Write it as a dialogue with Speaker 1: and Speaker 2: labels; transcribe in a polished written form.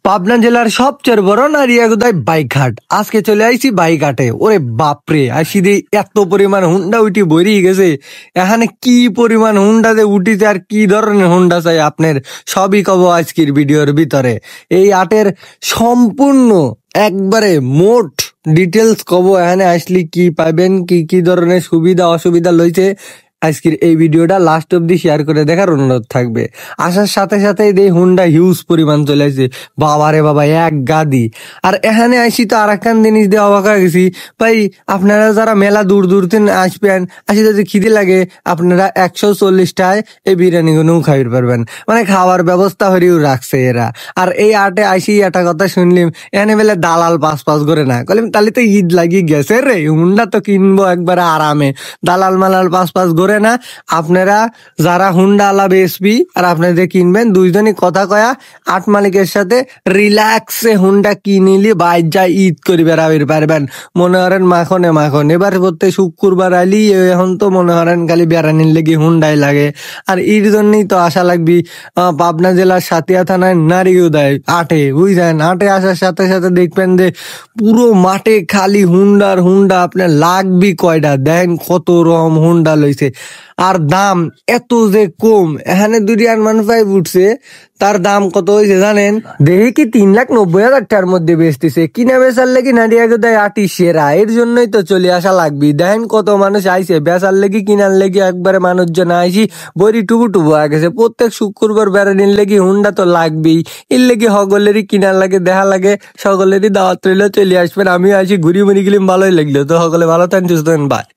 Speaker 1: পাবনা জেলার সবচেয়ে বড় নারিয়াগুদায় বাইক হাট। আজকে চলে আইছি বাইক হাটে। ওরে বাপরে, আসি দি এত পরিমাণ হুন্ডা উঠি বইরি গেছে। এখানে কি পরিমাণ হুন্ডা যে উঠিছে আর কি ধরনের হুন্ডা চাই আপনার সবই কব আজকের ভিডিওর ভিতরে। এই হাটের সম্পূর্ণ একবারে মোট ডিটেলস কব, এখানে আসলে কি পাবেন, কি কি ধরনের সুবিধা অসুবিধা লইছে। আজকের এই ভিডিওটা লাস্ট অব্দি শেয়ার করে দেখার অনুরোধ থাকবে। আসার সাথে সাথে এই হুন্ডা হিউজ পরিমাণ চলে আসছে, বাবারে বাবা এক গাদি। আর এখানে আসি তো আর একখান জিনিস দিয়ে অবাক হয়ে গেছি ভাই, আপনারা যারা মেলা দূর দূর থেকে আসবেন, আসি যদি খিদে লাগে আপনারা 140টায় এই বিরিয়ানি গুলো খাইতে পারবেন, মানে খাওয়ার ব্যবস্থা হরিও রাখছে এরা। আর এই আটে আসি একটা কথা শুনলিম, এখানে বেলে দালাল পাস করে না, কলিম তাহলে তো ঈদ লাগি গেছে রে, হুন্ডা তো কিনবো একবারে আরামে, দালাল মালাল পাস করে না। আপনারা যারা হুন্ডা আলা বেসবি আর আপনাদের কিনবেন, দুইজনই কথা কয়া আট মালিকের সাথে রিল্যাক্সে হুন্ডা কিনিলি বাইর যা ঈদ করে বেড়াবের পারবেন। মনে করেন মাখন এবার প্রত্যেক শুক্রবার আইলি, এখন তো মনে করেন খালি বেড়ানির লেগে হুন্ডাই লাগে। আর এর জন্যই তো আশা লাগবি পাবনা জেলার সাতিয়া থানায় নারিগুদায় আটে, বুঝছেন। আটে আসার সাথে সাথে দেখবেন যে পুরো মাঠে খালি হুন্ডার হুন্ডা, আপনার লাগবি কয়টা দেখেন কত রকম হুন্ডা লইছে। আর দাম এত যে কম, এখানে দুরিয়ান মানুষ উঠছে, তার দাম কত হয়েছে জানেন? দেখি কি 3,90,000 মধ্যে বেচতেছে। কিনা বেচার লেগে নারিয়াগুদায় আটি সেরা, এর জন্যই তো চলে আসা লাগবি। দেখেন কত মানুষ আইছে বেচার লেগে, কিনার লেগে একবারে মানুষজন আইসি বড়ি টুবু হয়ে গেছে। প্রত্যেক শুক্রবার বেড়ানির লেগে হুন্ডা তো লাগবেই, এর লেগে সকলেরই কিনার লাগে, দেখা লাগে, সকলেরই দাওয়াত রইলে চলে আসবেন। আমি আসি ঘুরি মুড়ি গেলাম, ভালোই লাগলো। তো সকলে ভালো থাকেন, সুস্থ থাকেন, বাই।